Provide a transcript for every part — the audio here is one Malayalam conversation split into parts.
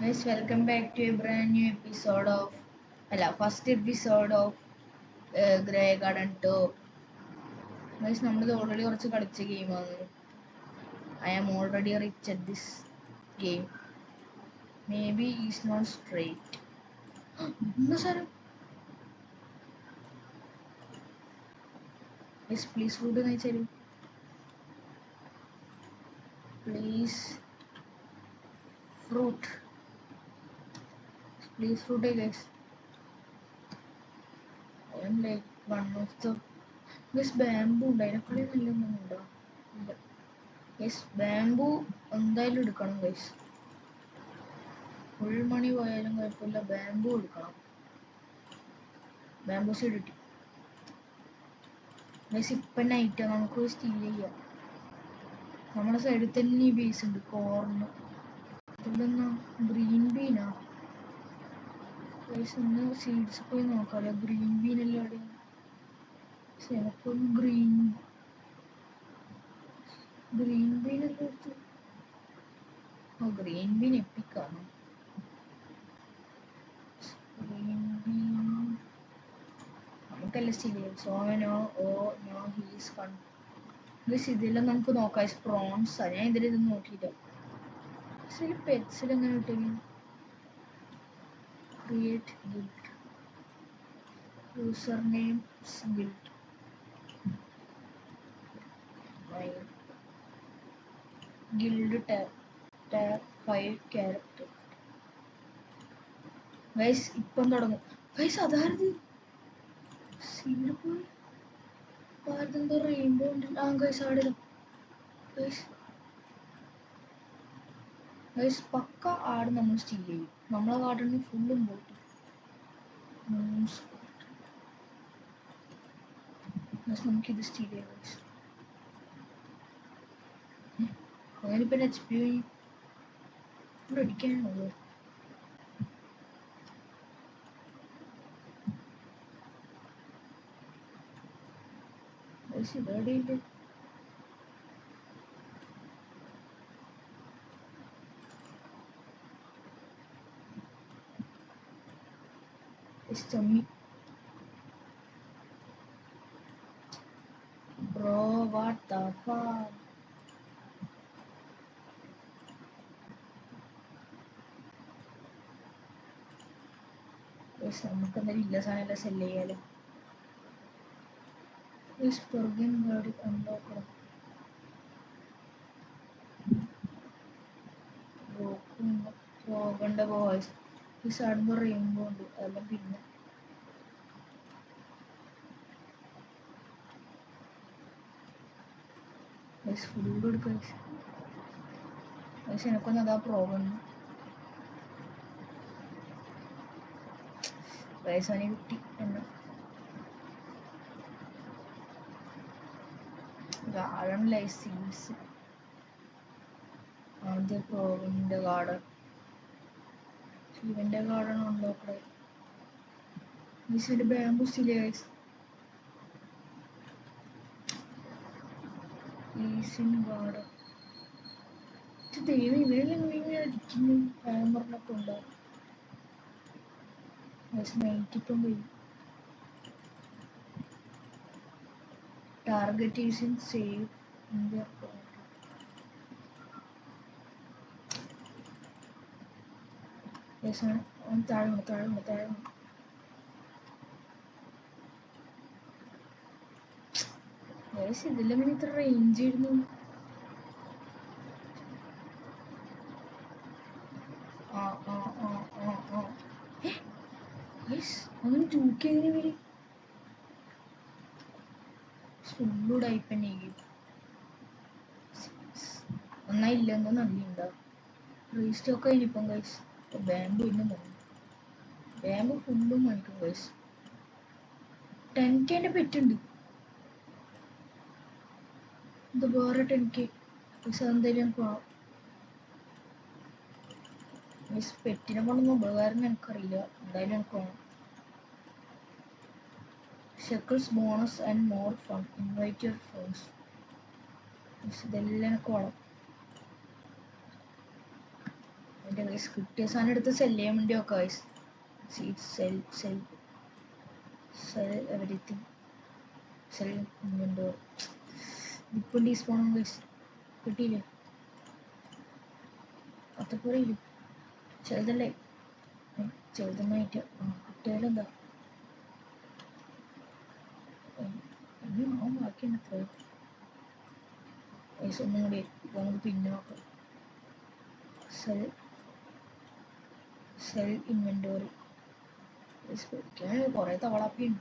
Guys, welcome back to a brand new episode of first episode of Grey Garden 2. Guys, നമ്മൾ ഓൾറെഡി കുറച്ച് കളിച്ച ഗെയിമാണ്. I am already rich at this game. Maybe it's not straight. എന്താ സാർ? Guys, please food കഴിച്ചാലും. Please fruit. Please fruit guys. I am like one of the guys bamboo ഉണ്ട് അതിനെക്കാളും നല്ലൊന്നും ഉണ്ടോ? ഇല്ല. ഗൈസ് ബാംബു എന്തായാലും എടുക്കണം ഗൈസ്. ഫുൾ മണി പോയാലും കുഴപ്പമില്ല, ബാംബു എടുക്കണം. ബാംബു സീഡ് കിട്ടി ഗൈസ്. ഇപ്പം നൈറ്റാണ്, നമുക്ക് സ്റ്റീൽ ചെയ്യാം. നമ്മുടെ സൈഡിൽ തന്നെ ഈ ബേസ് ഉണ്ട്. കോർണ് ഇതെന്നാ ഗ്രീൻ ബീനാ ഗൈസ്. ഒന്ന് സീഡ്സ് പോയി നോക്കാമല്ലോ. ഗ്രീൻ ബീൻ എല്ലാം അവിടെ. എനിക്കൊന്ന് ഗ്രീൻ ബീൻ എല്ലാം എടുത്തു. ഓ, ഗ്രീൻ ബീൻ എപ്പിക്കാണ്. ഗ്രീൻ ബീൻ നമുക്കല്ല സ്റ്റീൽ ചെയ്യാം. So no he's gone guys. ഇതെല്ലാം നമുക്ക് നോക്കാം. പ്രോൺസാ. ഞാൻ ഇതിലൊന്നും നോക്കിയില്ല. പെറ്റ്സിൽ എങ്ങനെ കിട്ടും? Create guild, user name guild, guild tab 5 character. Guys ഇപ്പം തുടങ്ങും ഗൈസ്. അതായത് സീഡ് പോയി ആരെന്തോ റെയിൻബോ ഉണ്ട്. ആ ഗൈസ് അവിടെ ഗൈസ്. ഗൈസ് പക്ക ആട് നമ്മൾ സ്റ്റീൽ ചെയ്യും. നമ്മളെ കാട്ടിന് ഫുള്ളും പോയിട്ട് നമുക്കിത് സ്റ്റീൽ ചെയ്യാം ഗൈസ്. അങ്ങനിപ്പം എച്ച് പി ഇവിടെ അടിക്കാനുള്ളൂ. Guys ഇതെവിടെയില്ല. Tommy. Bro, what the fuck? നമുക്ക് എന്തായാലും ഇല്ല സാധനം സെല് ചെയ്യാലോ. പോകണ്ട ബോയ്സ്. ഈ സാടുമ്പോ റെയിൻബോ ഉണ്ട്. അതെല്ലാം പിന്നെ ഫുഡ് എടുക്കുക. പക്ഷെ എനിക്കൊന്നും അതാ പ്രോബ്ലം. വയസ്സാനെ കുട്ടി എന്നെ ഗാർഡൻ ലൈഫ് സീഡ്സ്. ആദ്യ പ്രോവിൻ്റെ ഗാർഡൻ, ശിവന്റെ ഗാർഡൻ ഉണ്ടോ? ഇവിടെ ബാംബു സ്റ്റീൽ ഗൈസ്. ഗാർഡൻ ദൈവം ഇവരെല്ലാം ഇങ്ങനെ അടിക്കുന്നു. ഹാമറിനൊക്കെ ഉണ്ടാവും. നൈറ്റിപ്പം കഴിയും. Target using save India. താഴെ ഇതെല്ലാം പിന്നെ ഇത്ര റേഞ്ച് ആയിരുന്നു. അങ്ങനെ തൂക്കിയതിന് വരെ ഫുള്ളൂടായിപ്പന്നെ നന്നായില്ല. എന്തോ നന്ദിയുണ്ടാവും. റീസ്റ്റോക്ക് അതിനിപ്പം ഗൈസ്. ബാമ്പു ഇന്നും വന്നു. ബാമ്പു ഫുള്ളും വാങ്ങിക്കും ഗൈസ്. 10K പെറ്റുണ്ട്. ഇത് വേറെ 10K ഗൈസ്. അതെന്തായാലും പോവാം ഗൈസ്. പെറ്റിനെ കൊണ്ടൊന്നും ഉപകാരം എനിക്കറിയില്ല. എന്തായാലും എനിക്ക് പോകണം. Shekels bonus and more fun. Invite your friends. ഇതെല്ലാം എനിക്ക് വേണം. എൻ്റെ കിട്ടിയ സാധനം എടുത്ത് സെല് ചെയ്യാൻ വേണ്ടി ഒക്കെ sell sell sell everything sell inventory ഇപ്പം ഡീസ്പോൺ കിട്ടിയില്ലേ അത്രപ്പോരയില്ലേ ചെറുതല്ലേ ചെറുതന്നായിട്ട് കിട്ടിയാലെന്താ ഇനിയും ആവും ബാക്കിയാണ് എത്ര പൈസ ഒന്നും കൂടി നമുക്ക് പിന്നെ നോക്കാം സെൽ സെൽ ഇൻവെന്റോറി കുറെ തവളാപ്പിയുണ്ട്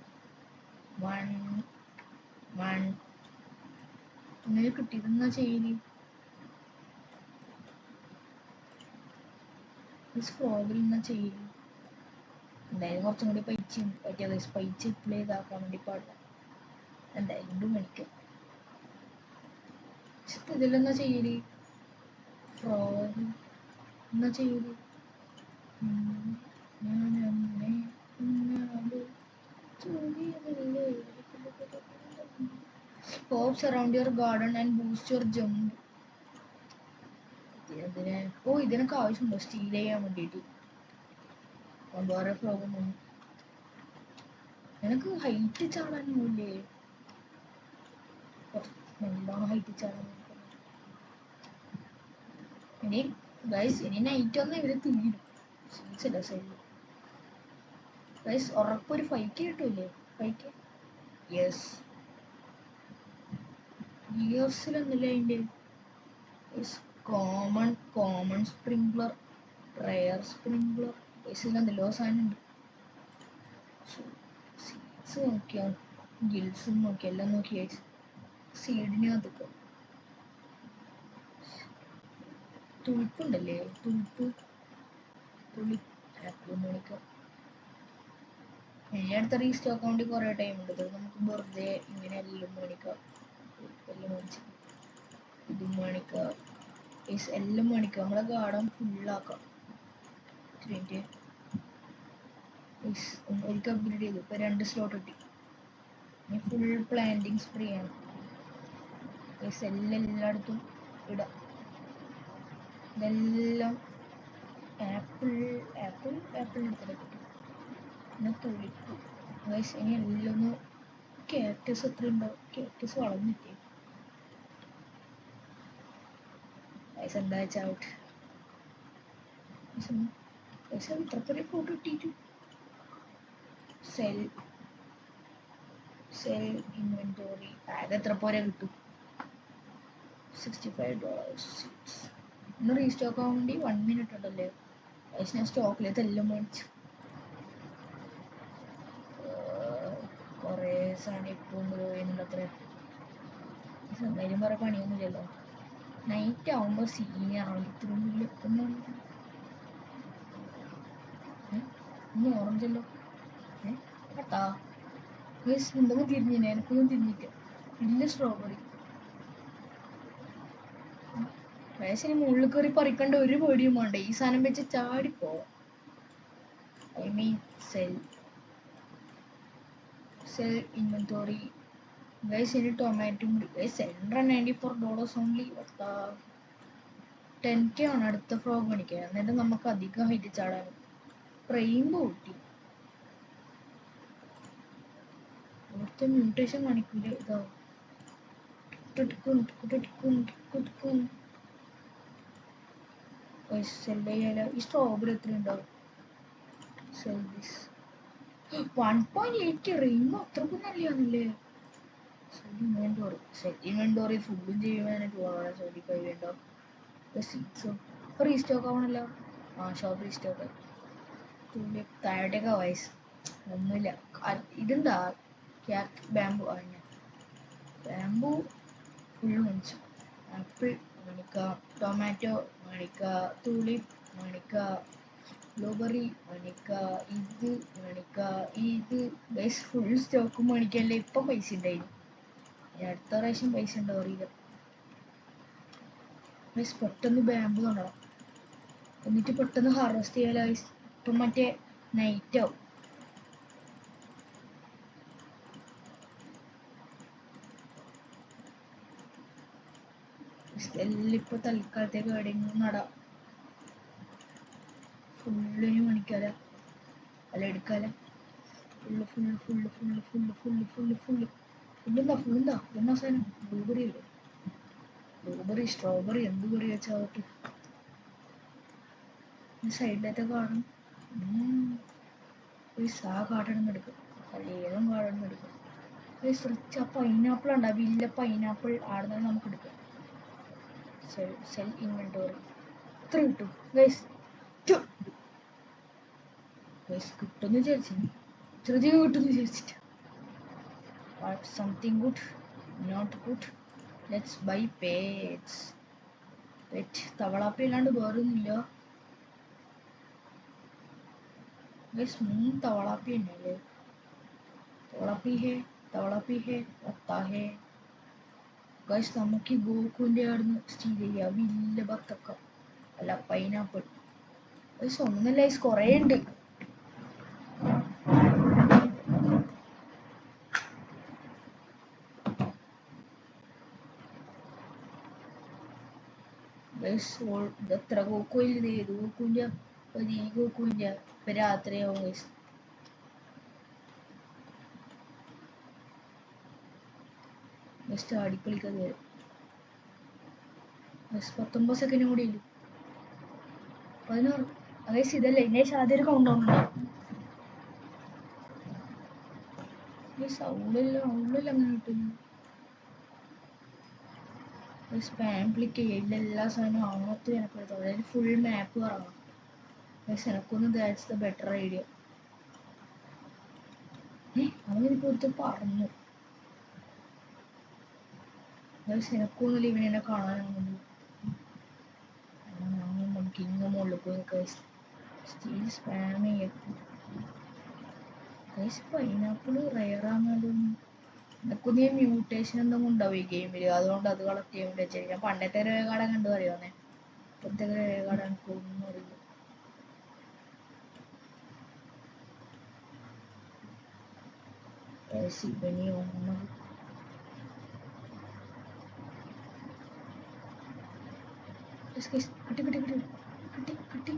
ഇങ്ങനെ കിട്ടിയതെന്നാ ചെയ്യല് ഫ്രോഗിൽ എന്നാ ചെയ്യല് എന്തായാലും കുറച്ചും കൂടി പറ്റിയത് പൈസ അപ്ലൈ ചെയ്താക്കാൻ വേണ്ടി പാടില്ല എന്തായാലും മേടിക്കാം ഇതിലെന്നാ ചെയ്യല് ഫ്രോഗ് എന്നാ ചെയ്യല് Hops around your garden and boost your jump. ഇതിനൊക്കെ ആവശ്യമുണ്ടോ സ്റ്റീൽ ചെയ്യാൻ വേണ്ടിയിട്ട് വേറെ ഫ്രോഗൊന്നും എനിക്ക് ഹൈറ്റ് ചാടാനൊന്നുമില്ലേ നല്ലോണം ഹൈറ്റ് ചാടാൻ ഇനി ഗൈസ് ഇനി നൈറ്റ് ഒന്നും ഇവര് തീരും സീൻസില്ല സൈഡിൽ ഗൈസ് ഉറപ്പൊരു 5K കിട്ടൂലേ 5K യെസ് ഇയേഴ്സിലൊന്നുമില്ല അതിൻ്റെ കോമൺ സ്പ്രിംഗ്ലർ റെയർ സ്പ്രിംഗ്ലർ ഗൈസിലെന്തല്ലോ സാധനം ഉണ്ട് സീഡ്സ് നോക്കിയാൽ ഗിൽസും നോക്കി എല്ലാം നോക്കി സീഡിന് അതൊക്കെ തുളിപ്പുണ്ടല്ലേ തുളിപ്പ് ആപ്പിൾ മേടിക്കാം ഇനി അടുത്ത റീസ്റ്റോക്ക് വേണ്ടി കുറേ ടൈം ഉണ്ട് നമുക്ക് വെറുതെ ഇങ്ങനെ എല്ലാം മേടിക്കാം എല്ലാം മേടിച്ച് ഇതും മേടിക്കാം എല്ലാം മേടിക്കാം നമ്മളെ ഗാർഡൻ ഫുള്ളാക്കാം ഒരിക്കൽ അപ്ഗ്രേഡ് ചെയ്തു ഇപ്പൊ 2 സ്ലോട്ട് കിട്ടി ഇനി ഫുൾ പ്ലാന്റിങ് സ്പ്രേ ആണ് എല്ലായിടത്തും ഇടാം ഇതെല്ലാം ആപ്പിൾ എടുത്തിട്ട് കിട്ടും പിന്നെ തുളിപ്പ് ഇനി എല്ലാം ഒന്ന് കാക്ടസ് എത്ര ഉണ്ടാവും കാക്ടസ് വളർന്നിട്ടേ എന്താ വെച്ചാൽ ഇത്രപ്പൊരു ഫോട്ടോ ഇട്ടിട്ടു സെൽ ഇൻവെന്റോറി ആകെ എത്ര പോരെ കിട്ടും $65 ഇന്ന് റീസ്റ്റോക്ക് ആവാൻ വേണ്ടി 1 മിനിറ്റ് ഉണ്ടല്ലേ ഞാൻ സ്റ്റോക്കിലേക്ക് എല്ലാം മേടിച്ചു കുറേ സാധനം ഇപ്പം പോയെന്നുള്ളത്ര എന്തായാലും വേറെ പണിയൊന്നുമില്ലല്ലോ നൈറ്റ് ആവുമ്പോൾ സീനിയറാണ് ഇത്രയും വലിയ ഇന്ന് ഓറഞ്ചല്ലോ കേട്ടാ മുമ്പൊക്കെ തിരിഞ്ഞിനെ എനിക്കൊന്നും തിരിഞ്ഞിട്ട് വലിയ സ്ട്രോബെറി വയസ്സിന് മുകളിൽ കയറി പറിക്കേണ്ട ഒരു പേടിയും വേണ്ട ഈ സാധനം വെച്ച് ചാടിപ്പോ ഐ മീൻ സെൽ ഇൻവെന്റോറി ഗൈസ് ഇനി ടൊമാറ്റോ ഗൈസ് $194 ഓൺലി 10K ആണ് അടുത്ത ഫ്രോഗ് മേടിക്കാൻ എന്നിട്ട് നമുക്ക് അധികം ഹൈറ്റ് ചാടാനും റെയിൻബോ കിട്ടി അവിടുത്തെ മ്യൂട്ടേഷൻ കാണിക്കൂലേ ഇതാ ഈ സ്ട്രോബെറി എത്ര ഉണ്ടാവും 1.8K റെയിൻബോ അത്രക്കും നല്ലതാണല്ലേ ഇൻവെന്റോറി ഫുള്ളും ചെയ്യുവാനായിട്ട് വളരെ ശ്രദ്ധിക്കുക റീസ്റ്റോക്ക് ആവണല്ലോ ഷോപ്പ് റീസ്റ്റോക്ക് താഴോട്ടേക്കാ വയസ്സ് ഒന്നുമില്ല ഇതെന്താ ബാമ്പു ബാമ്പു ഫുള്ള് മേടിച്ചു ആപ്പിൾ മേടിക്കുക ടൊമാറ്റോ മേടിക്കുക തുളിപ്പ് മേടിക്കുക ബ്ലൂബെറി മേടിക്കുക ഇത് മേടിക്കുക ഇത് ബേസ് ഫുൾ സ്റ്റോക്ക് മേടിക്കാനല്ലേ ഇപ്പം പൈസ ഉണ്ടായിരുന്നു അടുത്ത പ്രാവശ്യം പൈസ ഉണ്ടോ അറിയില്ല ബേസ് പെട്ടെന്ന് ബാമ്പു കൊണ്ടുപോകാം എന്നിട്ട് പെട്ടെന്ന് ഹാർവെസ്റ്റ് ചെയ്യാൻ ഇപ്പം മറ്റേ നൈറ്റ് ആവും എല്ലാം ഇപ്പൊ തൽക്കാലത്തേക്ക് എവിടെയെങ്കിലും നടാം ഫുള്ളിന് മേടിക്കാല അല്ല എടുക്കാല ഫുള്ളെന്താ എന്നാ സാധനം ബ്ലൂബെറി അല്ലേ ബ്ലൂബെറി സ്ട്രോബെറി എന്ത് കറി വെച്ചാവട്ടെ സൈഡിലത്തെ കാണും ആ കാർഡൻ എടുക്കും ഏതും കാർഡൻ എടുക്കും റിച്ച് ആ പൈനാപ്പിൾ ഉണ്ട് വലിയ പൈനാപ്പിൾ ആടുന്നത് നമുക്ക് എടുക്കാം സെൽ ഇൻവെന്ററി ഇത്ര കിട്ടും ഗൈസ് കിട്ടുമെന്ന് വിചാരിച്ചു ഇത്രയധികം കിട്ടുമെന്ന് വിചാരിച്ചിട്ട് something good not good let's buy pets pet തവളാപ്പി ഇല്ലാണ്ട് വേറൊന്നുമില്ല ഗൈസ് 3 തവളാപ്പി ഉണ്ടല്ലേ തവളാപ്പി ഹേ ഒത്താ ഹേ ഗൈസ് നമുക്ക് ഈ ഗോകുവിൻ്റെ ആടുന്ന് സ്റ്റീൽ ചെയ്യാം വലിയ ബത്തക്ക അല്ല പൈനാപ്പിൾ ഗൈസ് ഒന്നല്ല ഗൈസ് കുറേ ഉണ്ട് ഗൈസ് എത്ര ഗോക്കുവില്ല ഇത് ഗോക്കുവിൻ്റെ ഈ ഗോക്കുവിൻ്റെ ഇപ്പം രാത്രിയാവും ഗൈസ് ജസ്റ്റ് ആടിക്കളിക്കാതെ വരും 19 സെക്കൻഡും കൂടി ഇല്ല 16 ഗൈസ് ഇതല്ലേ ഇനേഷ് ആദ്യം ഒരു കൗണ്ട് ഡൗൺ ഉണ്ടാവും ഗൈസ് ഉള്ളിൽ അങ്ങനെ കിട്ടുന്നു സ്പാം ക്ലിക്ക് ചെയ്യില്ല എല്ലാ സാധനവും ആണത്ത് എനക്ക് അതായത് ഫുൾ മാപ്പ് കറങ്ങാം ഗൈസ് എനക്കൊന്ന് ദാറ്റ്സ് ദ ബെറ്റർ ഐഡിയ അവനിപ്പോൾ ഒരുത്ത് പറഞ്ഞു ഗൈസ് എനക്കൊന്നുമില്ല ഇവനെന്നെ കാണാനാകുന്നു നമുക്ക് ഇങ്ങ് മുകളിൽ പോയി ഗൈസ് സ്റ്റീൽ സ്പാം ചെയ്യാം ഗൈസ് പൈനാപ്പിൾ റയറാന്നാലും എനക്കൊന്നും ഈ മ്യൂട്ടേഷൻ എന്തെങ്കിലും ഉണ്ടാവും ഈ ഗെയിമിൽ അതുകൊണ്ട് അത് കളക്ട് ചെയ്യാൻ വേണ്ടി വെച്ചാൽ ഞാൻ പണ്ടത്തെ രേഖാടൻ കണ്ടു അറിയാവുന്നേ ഇപ്പോഴത്തെ രേഖാടൻ എനിക്കൊന്നും അറിയില്ല ഇവനി ഒന്ന് കിട്ടി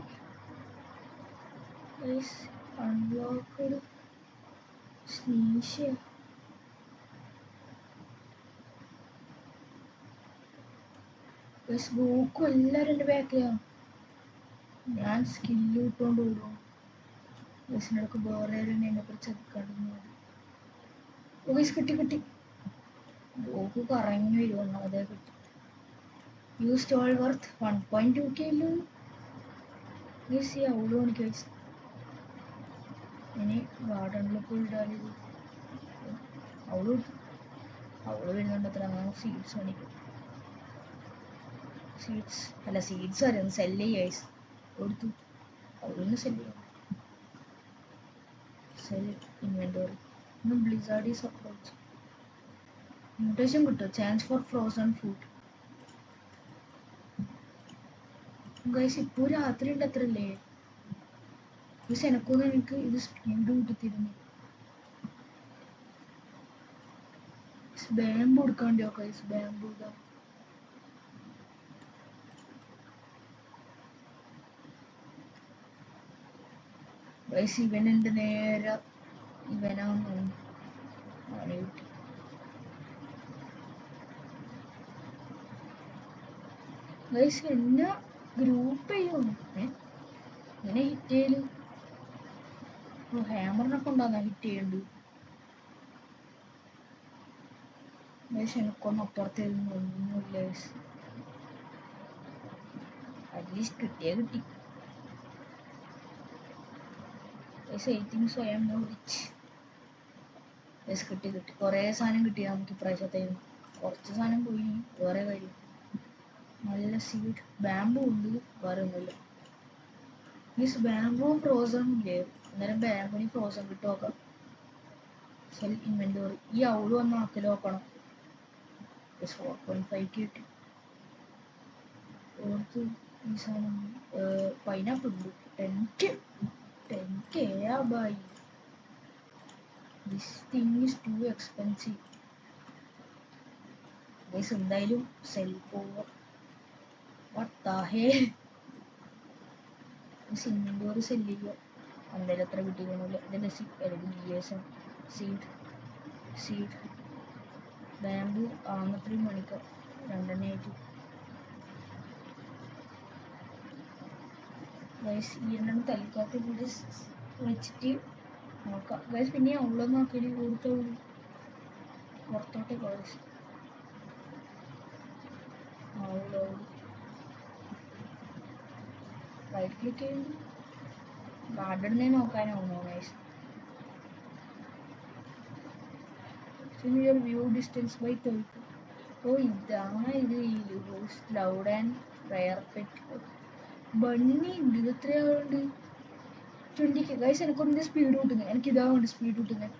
അൺലോക്കഡ് സ്നീഷ ഗോക്കും എല്ലാവരും എൻ്റെ ബാക്കിലാണ് ഞാൻ സ്കില്ല് ഇട്ടുകൊണ്ട് ഓടും ബസ്സിനടക്ക് വേറെ എന്നെ കുറിച്ച് ചതിക്കാണ്ട് കിട്ടി ഗോക്ക് കറങ്ങി വരുമോ അതേ കിട്ടി യൂസ്ഡ് ഓൾ വർത്ത് 1.2k അല്ലോ ഗൈസ് ഈ അവള് എനിക്ക് ഗൈസ് ഇനി ഗാർഡനിൽ പോയി ഇടാനിത് അവള് വരുന്നുണ്ട് അത്ര അങ്ങനെ സീഡ്സ് മേടിക്കും സീഡ്സ് അറിയാം സെല്ല് ചെയ്യ ഗൈസ് കൊടുത്തു അവളൊന്ന് സെല്ല് ചെയ്യാം സെൽ ഇൻവെന്ററി ഇന്ന് ബ്ലിസാർഡീസ് അപ്രോച്ച് മ്യൂട്ടേഷൻ കിട്ടും chance for frozen food guys ഇപ്പോൾ രാത്രി ഉണ്ട് അത്രല്ലേ ഗൈസ് എനക്കൊന്നും എനിക്ക് ഇത് സ്പീഡ് കിട്ടിത്തിരുന്നു ബാമ്പ് കൊടുക്കാണ്ടോ ഗൈസ് ബാമ്പ് ഇതാ ഗൈസ് ഇവനുണ്ട് നേരെ ഇവനാന്ന് കിട്ടി ഗൈസ് എന്നെ ഗ്രൂപ്പ് ചെയ്യും ഇങ്ങനെ ഹിറ്റ് ചെയ്യല് ഹാമറിനൊക്കെ ഉണ്ടാകുന്ന ഹിറ്റ് ചെയ്യണ്ട് ഗൈസ് എനിക്കൊന്നും അപ്പുറത്തേതൊന്നും ഒന്നുമില്ല ഗൈസ് അറ്റ്ലീസ്റ്റ് കിട്ടി guys I think so I am no rich guys കിട്ടി കുറേ സാധനം കിട്ടി നമുക്ക് ഇപ്രാവശ്യത്തേന് കുറച്ച് സാധനം പോയി വേറെ കാര്യം നല്ല സീഡ് ബാമ്പു ഉണ്ട് വേറെ ഒന്നുമില്ല മീൻസ് ബാമ്പു ഫ്രോസൺ ഇല്ലേ അന്നേരം ബാമ്പിന് ഫ്രോസൺ കിട്ടും നോക്കാം സെൽ ഇൻവെന്ററി ഈ അവള് വന്ന് ആക്കൽ നോക്കണം 4.5 കിട്ടി ഓർത്ത് ഈ സാധനം പൈനാപ്പിൾ ഉണ്ട് 10k ആ buy this thing is too expensive guys എന്തായാലും സെൽ പോവർ what the hell indoor sell ചെയ്യുക. എന്തായാലും എത്ര കിട്ടിയൊന്നുമില്ല. ഇതിൻ്റെ സീഡ് ബാമ്പു ആമത്രയും മണിക്ക 2 ഗൈസ്. ഈ രണ്ടെണ്ണം തൽക്കാലത്ത് കൂടി വെച്ചിട്ട് നോക്കാം ഗൈസ്. പിന്നെ ഉള്ളൊന്നും നോക്കി കൂടുതൽ പുറത്തോട്ട് ഗൈസ്. റൈറ്റ് ക്ലിക്ക് ചെയ്യുന്നു. ഗാർഡനെ നോക്കാനാവുന്നു ഗൈസ്. View distance by 30. ഓ ഇതാണ് ഇത്. Loud and rare pet bunny ഉണ്ട്. ഇത് എത്രയാളുണ്ട്? 20K guys. എനിക്കൊന്നിൻ്റെ സ്പീഡ് കിട്ടുന്നത്. എനിക്ക് ഇതാവുണ്ട് സ്പീഡ് കിട്ടുന്നത്.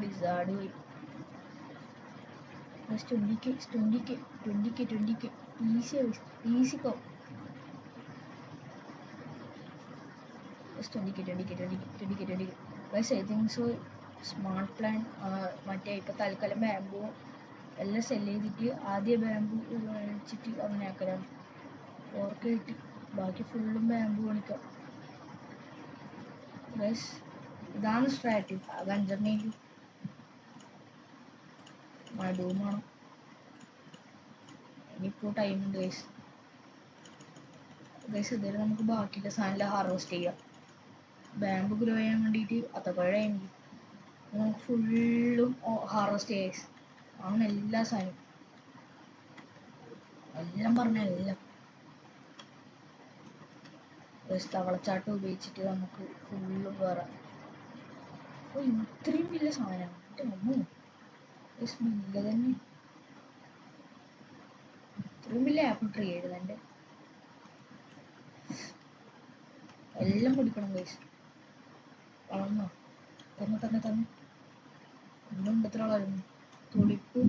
ബ്ലിസാർഡ് പോയി. 20K easy co. 20K guys. I think so smart plan. മറ്റേ ഇപ്പം തൽക്കാലം ബാമ്പു എല്ലാം സെല് ചെയ്തിട്ട് ആദ്യം ബാമ്പു വെച്ചിട്ട് അങ്ങനെ ആക്കലാണ്. 4K കിട്ടി. ബാക്കി ഫുള്ളും ബാമ്പു പണിക്കാം ഗൈസ്. ഇതാണ് സ്ട്രാറ്റജി. അത് 5 മടുവുമാണ്. ഇനിയിപ്പോൾ ടൈമുണ്ട് ഗൈസ്. ഇതുവരെ നമുക്ക് ബാക്കിയുള്ള സാധനം ഹാർവെസ്റ്റ് ചെയ്യാം. ബാമ്പു ഗ്രോ ചെയ്യാൻ വേണ്ടിയിട്ട് അത്തപ്പഴമായിരുന്നു. നമുക്ക് ഫുള്ളും ഹാർവെസ്റ്റ് ചെയ്യാം. അങ്ങനെ എല്ലാ സാധനവും എല്ലാം പറഞ്ഞാൽ എല്ലാം തവളച്ചാട്ടം ഉപയോഗിച്ചിട്ട് നമുക്ക് ഫുള്ളും വേറെ. അപ്പോൾ ഇത്രയും വലിയ സാധനമാണ്. ബില്ല തന്നെ. ഇത്രയും വലിയ ആപ്പിൾ ട്രീ ആയിരുന്നു എൻ്റെ. എല്ലാം കുടിക്കണം ഗൈസ്. വളർന്നോ? തന്നെ ഒന്നും എത്ര വളരുന്നു. തുളിപ്പും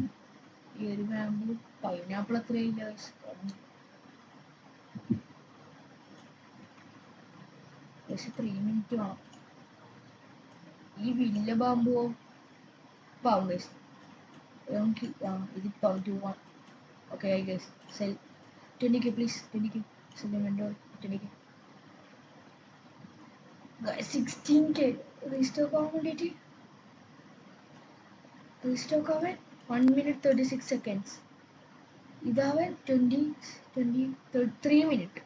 ഈ ഒരു ബാമ്പു പൈനാപ്പിൾ എത്രയില്ല ഗൈസ്. 3 മിനിറ്റ് വേണം. ഈ വലിയ ബാമ്പുവോ പാവും ഗൈസ്. ഇതിപ്പോൾ 2-1. Okay guys. Cell 20K please. 20K cell വെൻഡോ 20K. 16K restock ആവാൻ വേണ്ടിയിട്ട്. റീസ്റ്റോക്ക് ആവാൻ 1 minute 36 seconds. ഇതാവാൻ 3 minutes.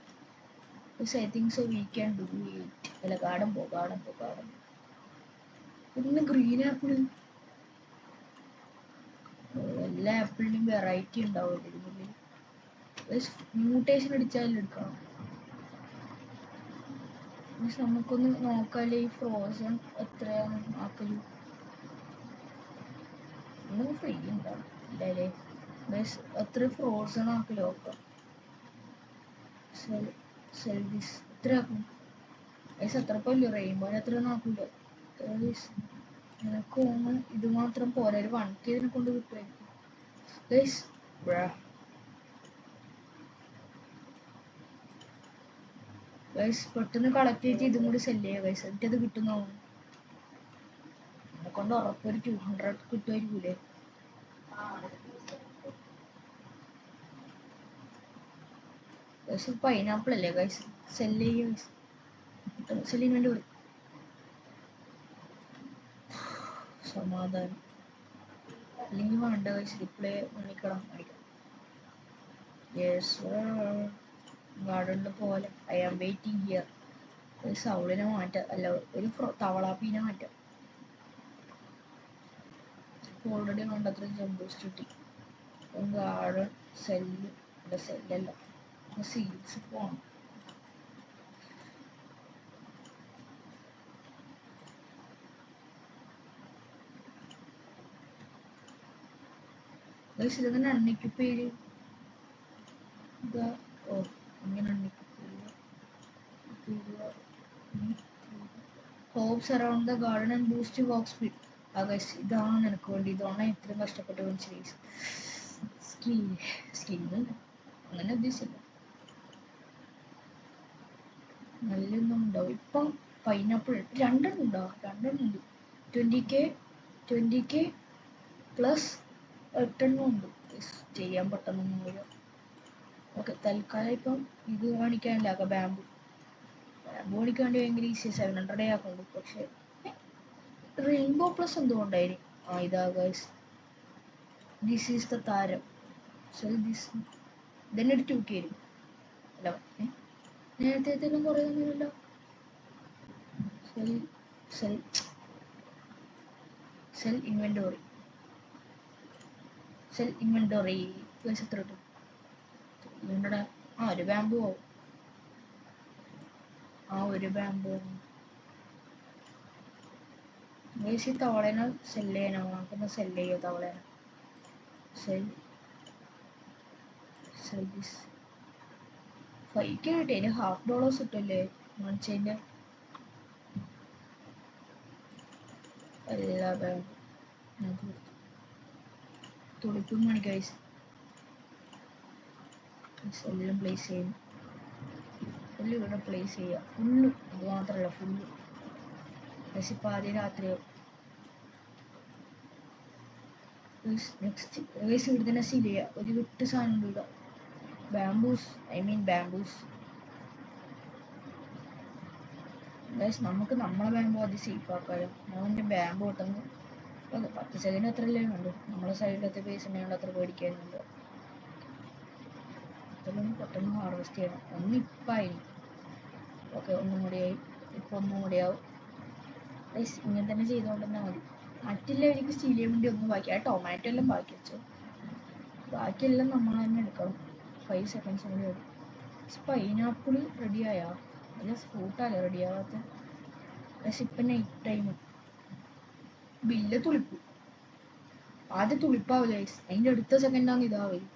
I think so we can do it. അല്ല ഗാർഡൻ പോ. പിന്നെ ഗ്രീൻ ആപ്പിൾ. എല്ലാ ആപ്പിളിനും വെറൈറ്റി ഉണ്ടാവില്ല. മ്യൂട്ടേഷൻ അടിച്ചാലും എടുക്കണം. നമുക്കൊന്ന് നോക്കാല്ലേ ഈ ഫ്രോസൺ എത്രയാണ് ആക്കല്. നമുക്ക് ഫ്രീ ഉണ്ടാവും ഇല്ലല്ലേ? എത്ര ഫ്രോസൺ ആക്കല് നോക്കാം. സെൽവിസ് എത്ര ആക്കും എത്ര പോലും റെയിൻബോന് എത്ര നോക്കില്ല. എനിക്ക് തോന്നുന്നു ഇത് മാത്രം പോരാ. ഒരു 1K ഇതിനെ കൊണ്ട് കിട്ടുമായിരിക്കും. പെട്ടെന്ന് കളക്ട് ചെയ്തിട്ട് ഇതും കൂടി സെല് ചെയ്യാം ഗൈസ്. എനിക്കത് കിട്ടുന്ന എന്നെ കൊണ്ട് ഉറപ്പൊരു 200 കിട്ടുമായിരിക്കൂലേ. പൈനാപ്പിൾ അല്ലേ ഗൈസ്. സെല് ചെയ്യും. സെല്ലിന് വേണ്ടി വരും. സമാധാനം അല്ലെങ്കിൽ വേണ്ട ഗൈസ്. റിപ്ലൈ മണിക്കണം. ഗാർഡനിൽ പോലെ ഐ ആം വെയിറ്റിംഗ് ഹിയർ. ഒരു സൗളിനെ മാറ്റാം. അല്ല ഒരു തവളാപ്പീനെ മാറ്റാം. ഓൾറെഡി വേണ്ടത്ര ജംബൂസ്റ്റ് കിട്ടി. ഗാർഡൻ സെല്ലല്ല സീഡ്സ് പോണം. ഇതെങ്ങനെ അണ്ണിക്ക് പേര് ഇങ്ങനെ hops around the garden and boost work speed. ഇതാണ് നിനക്ക് വേണ്ടി. ഇതാണ് ഇത്രയും കഷ്ടപ്പെട്ട് മനസ്സിലായി. സ്കില്ല് അങ്ങനെ ഉദ്ദേശിച്ചില്ല. നല്ലൊന്നും ഉണ്ടാവും. ഇപ്പം പൈനാപ്പിൾ 2 ഉണ്ടോ? 2 ഉണ്ട്. 20K പ്ലസ് 8 ഉണ്ട്. ചെയ്യാൻ പെട്ടെന്നൊന്നും വരും. ഓക്കെ തൽക്കാലം ഇപ്പം ഇത് കാണിക്കാനില്ല ബാമ്പു. ബോഡിക്ക് വേണ്ടി ഭയങ്കര ഈസി 700 ആക്കുന്നുണ്ട്. പക്ഷെ റെയിൻബോ പ്ലസ് എന്തുകൊണ്ടായിരിക്കും? ഇതാ ഗൈസ്, ദിസ് ഈസ് ദ താരം. സോ ദിസ് തന്നെ ഒരു 2K വരും. അല്ല നേരത്തെ കുറേ ഒന്നുമില്ലല്ലോ. സെൽ സെൽ സെൽ ഇൻവെന്ററി എത്ര കിട്ടും? ഒരു ബാമ്പു ആവും. ഒരു ബാമ്പു ഈ തവളേനെ സെല് ചെയ്യാനോ? നമുക്കൊന്ന് സെല് ചെയ്യോ തവളേനെ? സെൽ ദിസ് 5K കിട്ടി. അതിന് $50 കിട്ടല്ലേ മണിച്ചതിൻ്റെ എല്ലാ ബാമ്പും തുളിപ്പും മണി ഗൈസ്. എല്ലാം പ്ലേസ് ചെയ്യും. ഫുള്ള് ഇവിടെ പ്ലേസ് ചെയ്യുക. ഫുള്ള് ഇത് മാത്രമല്ല, ഫുള്ള് ഇപ്പം ആദ്യം രാത്രിയാവും. നെക്സ്റ്റ് ഇവിടെ തന്നെ സീൽ ചെയ്യുക. ഒരു വിട്ട് സാധനം ഉണ്ട് ഇവിടെ. ബാംബൂസ് നമുക്ക് നമ്മളെ ബാമ്പു അത് സേഫ് ആക്കാമല്ലോ. ഞാൻ ബാമ്പു കിട്ടുന്നു 10 സെക്കൻഡ് അത്രയല്ലേ ഉള്ളൂ. നമ്മളെ സൈഡിലത്തെ പേസ് ഉണ്ടെങ്കിൽ അത്ര പേടിക്കാനുണ്ട്. അതൊന്നും പെട്ടെന്ന് ഹാർവെസ്റ്റ് ചെയ്യണം. ഒന്നിപ്പായി. ഓക്കെ, ഒന്നും കൂടിയായി. ഇപ്പം ഒന്നും കൂടിയാവും. ഇങ്ങനെ തന്നെ ചെയ്തുകൊണ്ട് തന്നെ മതി. മറ്റുള്ള എനിക്ക് സ്റ്റീൽ ചെയ്യാൻ വേണ്ടി ഒന്നും ബാക്കി. ടൊമാറ്റോ എല്ലാം ബാക്കി വെച്ചോ. ബാക്കിയെല്ലാം നമ്മൾ തന്നെ എടുക്കണം. 5 സെക്കൻഡ്സ് കൂടി മതി. പൈനാപ്പിൾ റെഡിയായാ? അല്ല, ഫ്രൂട്ടല്ലേ റെഡിയാവാത്ത? പക്ഷെ ഇപ്പം നൈറ്റ് ടൈം. ബില്ല് തുളിപ്പു. ആദ്യം തുളിപ്പാവില്ല. അതിൻ്റെ അടുത്ത സെക്കൻഡാണ് ഇതാവല്.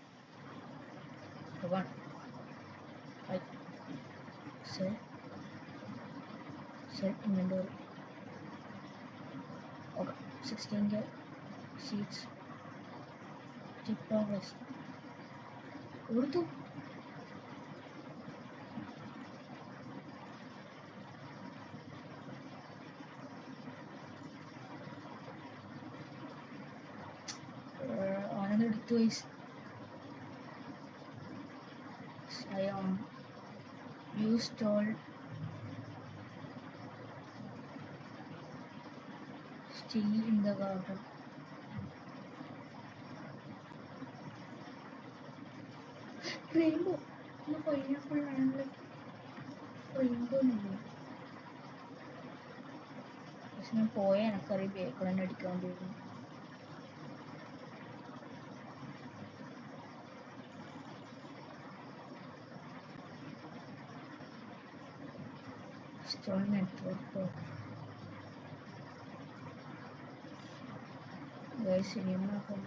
ഇൻവെന്ററി. ഓക്കെ, 16K സീറ്റ്സ് കൊടുത്തു. എടുത്തു. Use toll still in the garden. Rainbow. No pineapple and like rainbow no. इसमें पोया ना करी बेकड़ा नड़िकां देगी. Stone network. Guys, ini mana kan?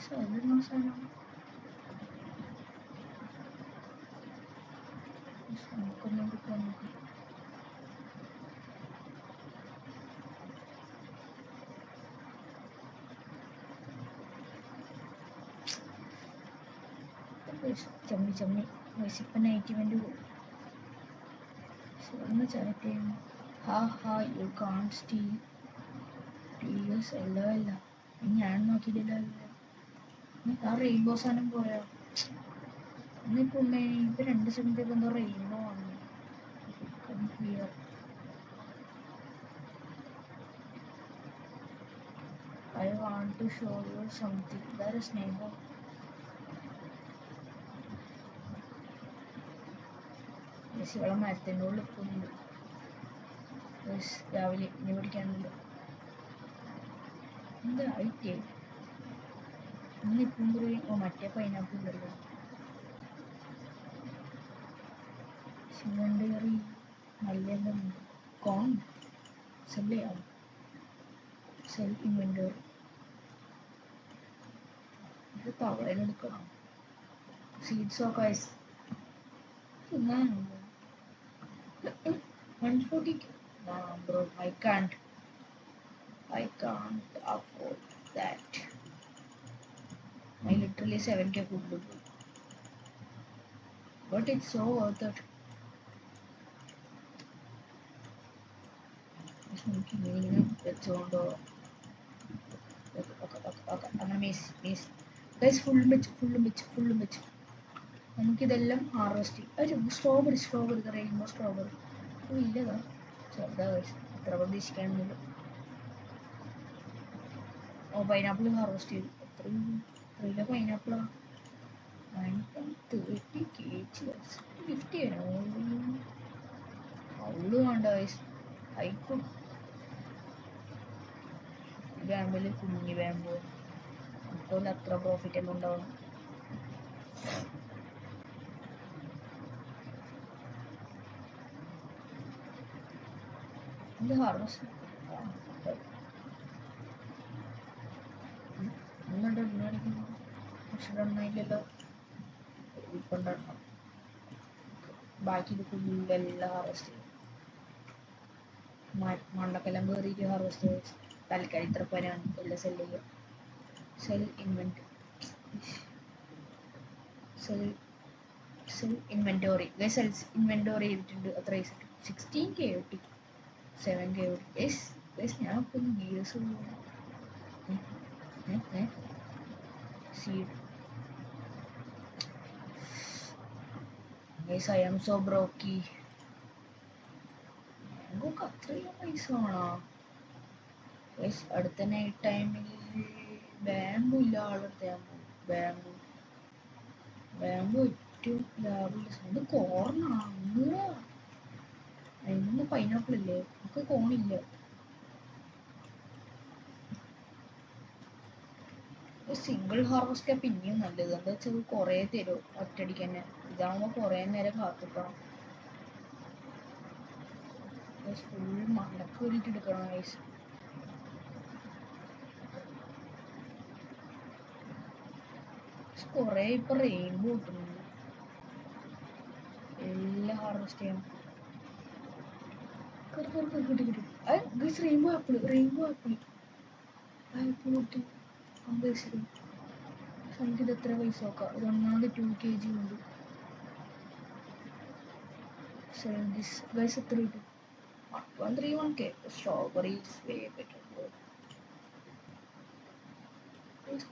Saya masana. Saya kena bukan. Cemni masih pernah event dulu. Semua cara tem. You can't steal. Please, ella. Ini anu kita dah. Ini rainbow sana boleh. Ini pun main beranda sebentar pun rainbow. Come here. I want to show you something. There is neighbor. Yes, ഇവിടെ മരത്തിൻ്റെ ഉള്ളിൽ ഉണ്ട്. രാവിലെ ഇനി പിടിക്കാനുണ്ട്. എന്താ ആയിട്ടേ ഇന്നിപ്പം കൂടി മറ്റേ പൈനാപ്പിൾ ഉണ്ടല്ലോ. സിമണ്ടറി നല്ലെല്ലാം ഉണ്ട്. കോൺ സെല് ചെയ്യാം. Cell inventory. ഇത് തവളനെടുക്കണം. സീഡ്സ് ഒക്കെ തിന്നാനുണ്ട്. 140. Nah, bro, I can't afford that. I literally 7K food, but it's so worth it. നമുക്ക് ഇങ്ങനെ വെച്ചോണ്ടോ അങ്ങനെ മിസ് ഫുള്ളും വെച്ച് നമുക്കിതെല്ലാം ഹാർവെസ്റ്റ് ചെയ്യും. സ്ട്രോബെറി റെയിൻബോ സ്ട്രോബെറി ഇല്ലതാ ചെറുതാ അത്ര പ്രതീക്ഷിക്കാനൊന്നുമില്ല. ഓ പൈനാപ്പിൾ ഹാർവെസ്റ്റ് ചെയ്തു. എത്രയില്ല പൈനാപ്പിളാ 930 kg 50 അവള് വേണ്ട ആയിക്കോട്ടെ. ബാമ്പിൽ കുഞ്ഞ് ബാമ്പോ നമുക്കൊന്നും അത്ര പ്രോഫിറ്റ് ഒന്നും ഉണ്ടാവും. ഇത് ഹാർവെസ്റ്റ് ഇല്ലല്ലോ ബാക്കി ഇത് ഫുള്ളെല്ലാം ഹാർവെസ്റ്റ് ചെയ്യും. മണ്ണക്കെല്ലാം കയറിയിട്ട് ഹാർവെസ്റ്റ് ചെയ്ത് തൽക്കാലം ഇത്ര പേരാണ് എല്ലാം സെല്ല് ചെയ്യുക. സെൽ ഇൻവെന്റോറി സെൽസ് ഇൻവെന്റോറി ചെയ്തിട്ടുണ്ട്. അത്ര 16K കിട്ടി 7K കിട്ടി. ഞാൻ ഇപ്പം gears seed I am so broke. നമുക്ക് അത്രയും പൈസ വേണോ? അടുത്ത നൈറ്റ് ടൈമിൽ ബാമ്പു ഇല്ല ആളെടുത്ത് ബാമ്പു ഏറ്റവും ലാഭമുള്ള കോർണാ. അതിനൊന്നും പൈനാപ്പിൾ ഇല്ലേ? നമുക്ക് കോണില്ല. സിംഗിൾ ഹാർവെസ്റ്റ് പിന്നെയും നല്ലത്. എന്താ വെച്ചാൽ കുറേ തരും ഒറ്റയടിക്ക് തന്നെ. ഇതാകുമ്പോൾ കുറേ നേരം കാത്തിക്കണം. ഫുൾ മണ്ണക്ക് വേണ്ടിയിട്ട് എടുക്കണം ഗൈസ്. കുറേ ഇപ്പൊ റെയിൻബോ കിട്ടുന്നുണ്ട്. എല്ലാം ഹാർവെസ്റ്റ് ചെയ്യണം. കിട്ടി റെയിൻബോ ആപ്പിൾ കിട്ടി 50. നമുക്കിത് എത്ര പൈസ നോക്കാം. ഇത് ഒന്നാമത് 2 kg ഉണ്ട്. എത്ര കിട്ടും? 131K. സ്ട്രോബെറി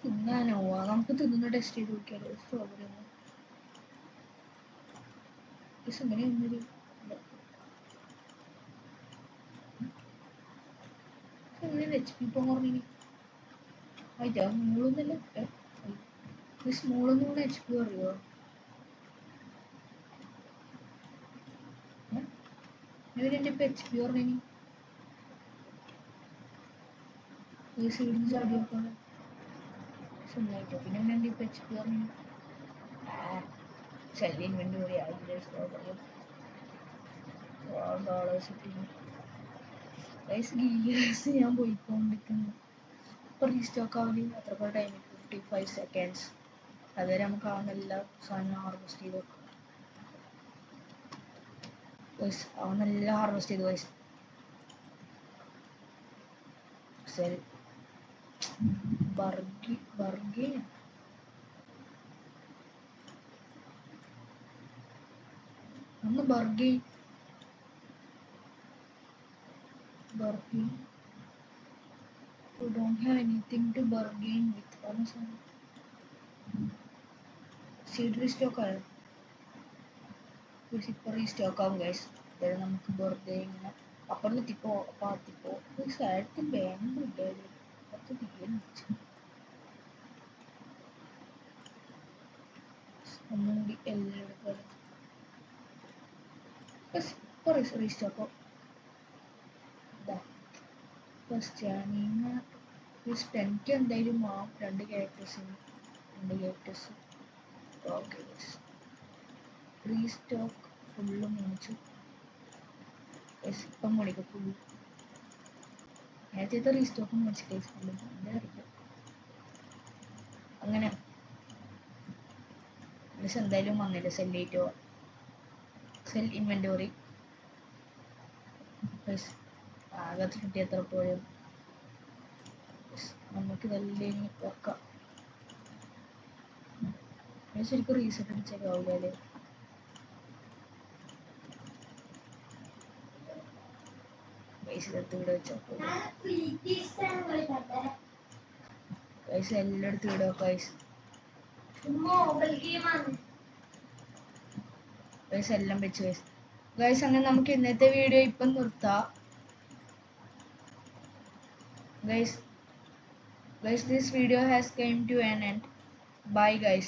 തിന്നാനോ? നമുക്ക് തിന്നുന്ന ടെസ്റ്റ് ചെയ്ത് നോക്കിയാലോ സ്ട്രോബെറി ഒന്നും. എങ്ങനെയൊന്നൊരു HP പറഞ്ഞിനി ആയിട്ടാ സ്മോളൊന്നല്ല സ്മോളൊന്നും കൂടെ HP അറിയോ? ഇവരെന്റെ ഇപ്പൊ HP പറഞ്ഞിനി സീഡിന് ചാടിയോക്കാണ് സുഖമായിട്ടോ. പിന്നെ എന്റെ ഇപ്പൊ HP പറഞ്ഞു സെൽ ഇൻവെന്ററി ആയില്ലേ സ്ട്രോബെറി $1 ഞാൻ പോയിക്കൊണ്ടിരിക്കുന്നു. ഇപ്പൊ റീസ്റ്റോക്ക് ആവില്ല. അത്ര ടൈം 55 seconds. അതുവരെ നമുക്ക് ആവുന്ന എല്ലാ സാധനവും ഹാർവെസ്റ്റ് ചെയ്ത് വെക്കാം. അവനെല്ലാം ഹാർവെസ്റ്റ് ചെയ്ത് വയസ്സ് സെൽ ബർഗി ഒന്ന് Bargi you don't have anything to bargain with. Seed restock ആയോ? ഇപ്പൊ റീസ്റ്റോക്ക് ആവും ഗൈസ്. അതായത് നമുക്ക് വെറുതെ ഇങ്ങനെ അപ്പുറത്തെത്തിപ്പോ പാത്തിപ്പോ സാരത്തിൽ ബാങ്ക് ഇല്ലാതെ പത്ത് തീയതി ഒന്നുകൂടി എല്ലാം എടുക്കാറ്. ഇപ്പൊ റീസ്റ്റോക്കോ എനിക്ക് എന്തായാലും ആ 2 ക്യാരക്ടേഴ്സ് ഓക്കെ. റീസ്റ്റോക്ക് ഫുള്ള് മേടിച്ചു. ഇപ്പം മേടിക്കും ഫുള്ള്. നേരത്തെ റീസ്റ്റോക്ക് മേടിച്ചിട്ട് ഫുള്ള് അങ്ങനെ എന്തായാലും വന്നില്ല. സെല്ലേറ്റോ സെൽ ഇൻവെന്റോറി ആകത്ത് കിട്ടിയ എത്ര പോയും നമുക്ക് ഇതെല്ലാം വെക്കാം. ശരിക്കും റീസെറ്റ് അടിച്ചേക്കാവൂലേ? ഗൈസ് ഇതെടുത്ത് ഇവിടെ വെച്ചോ ഗൈസ് എല്ലായിടത്തും ഇടോ ഗൈസ് ഗൈസ് എല്ലാം വെച്ച് ഗൈസ് ഗൈസ് അങ്ങനെ നമുക്ക് ഇന്നത്തെ വീഡിയോ ഇപ്പം നിർത്താം guys this video has came to an end. Bye guys.